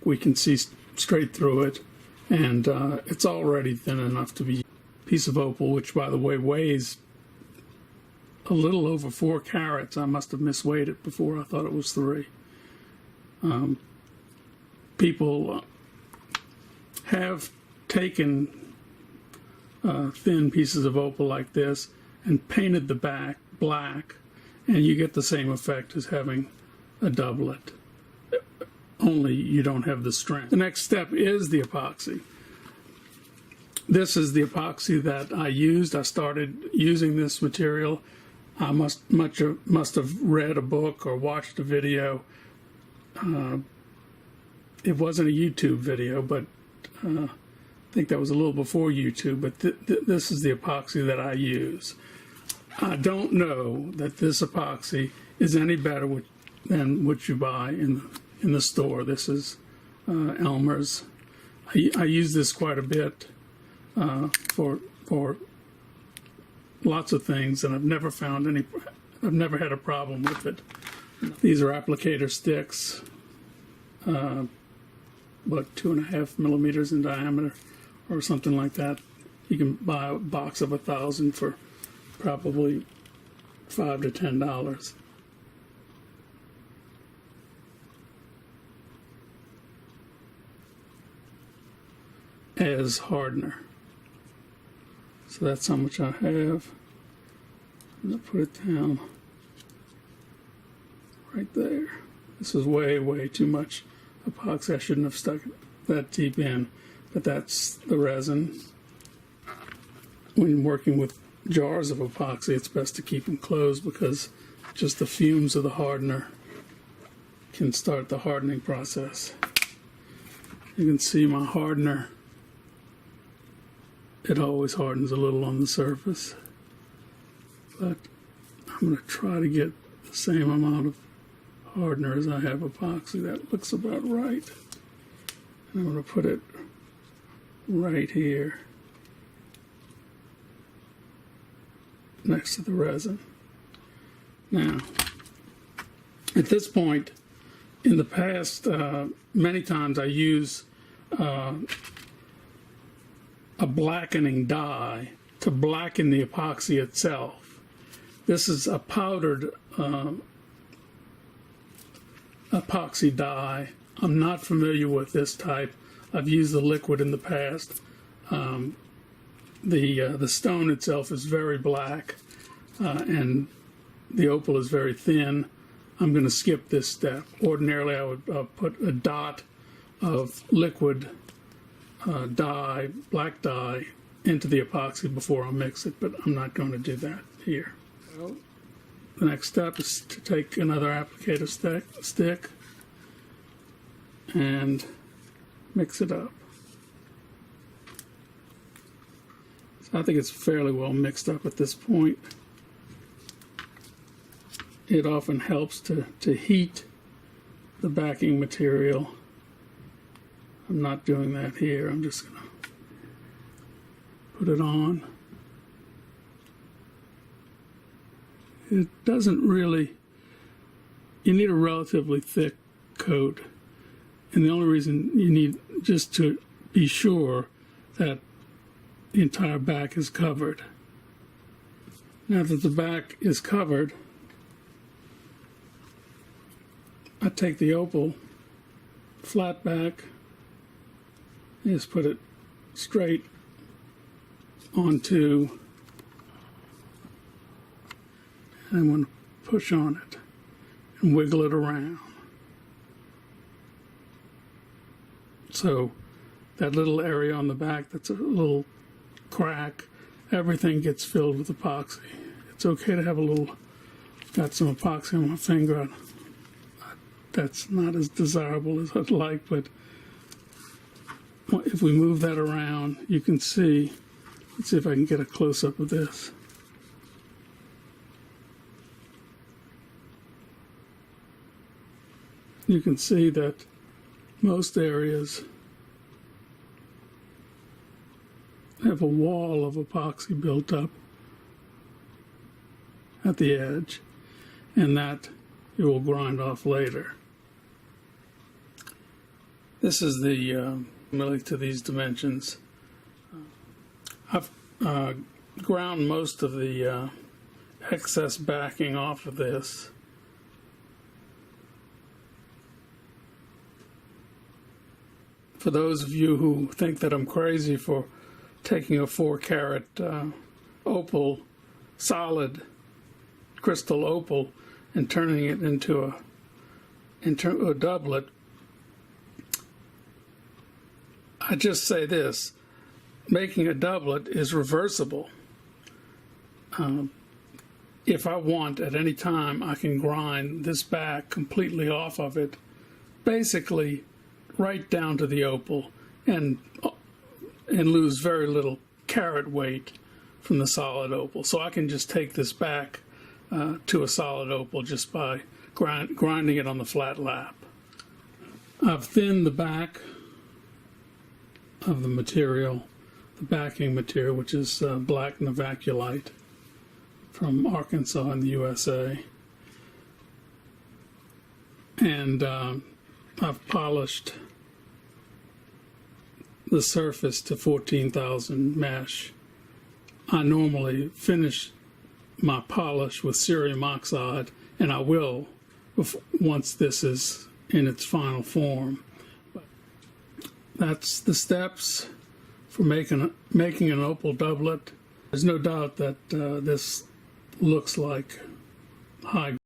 we can see straight through it, and it's already thin enough to be a piece of opal, which, by the way, weighs a little over 4 carats. I must have misweighed it before. I thought it was 3. People have taken thin pieces of opal like this and painted the back black, and you get the same effect as having a doublet, only you don't have the strength. The next step is the epoxy. This is the epoxy that I used. I started using this material. I must have read a book or watched a video. It wasn't a YouTube video, but I think that was a little before YouTube, but this is the epoxy that I use. I don't know that this epoxy is any better than what you buy in the store. This is Elmer's. I use this quite a bit for lots of things, and I've never had a problem with it. These are applicator sticks, about 2.5 millimeters in diameter or something like that. You can buy a box of 1,000 for probably $5 to $10. As hardener. So that's how much I have. I'm going to put it down right there. This is way too much epoxy. I shouldn't have stuck it that deep in, but that's the resin. When working with jars of epoxy, it's best to keep them closed because just the fumes of the hardener can start the hardening process. You can see my hardener. It always hardens a little on the surface, but I'm going to try to get the same amount of hardener as I have epoxy. That looks about right. And I'm going to put it right here next to the resin. Now, at this point, in the past, many times I use a blackening dye to blacken the epoxy itself. This is a powdered epoxy dye. I'm not familiar with this type. I've used the liquid in the past. The stone itself is very black, and the opal is very thin. I'm going to skip this step. Ordinarily, I would put a dot of liquid dye, black dye, into the epoxy before I mix it, but I'm not going to do that here. So, the next step is to take another applicator stick and mix it up. So I think it's fairly well mixed up at this point. It often helps to heat the backing material. I'm not doing that here. I'm just going to put it on. It doesn't really, you need a relatively thick coat. And the only reason you need, just to be sure that the entire back is covered. Now that the back is covered, I take the opal, flat back, and just put it straight onto, and I'm going to push on it and wiggle it around. So that little area on the back that's a little crack, everything gets filled with epoxy. It's okay to have a little, got some epoxy on my finger. That's not as desirable as I'd like, but if we move that around, you can see, let's see if I can get a close-up of this. You can see that most areas have a wall of epoxy built up at the edge, and that it will grind off later. This is the really to these dimensions. I've ground most of the excess backing off of this. For those of you who think that I'm crazy for taking a 4-carat opal, solid crystal opal, and turning it into a doublet, I just say this: making a doublet is reversible. If I want, at any time, I can grind this back completely off of it, basically right down to the opal, and lose very little carat weight from the solid opal. So I can just take this back to a solid opal just by grinding it on the flat lap. I've thinned the back of the material, the backing material, which is black novaculite from Arkansas in the USA. And I've polished the surface to 14,000 mesh. I normally finish my polish with cerium oxide, and I will once this is in its final form. But that's the steps for making an opal doublet. There's no doubt that this looks like high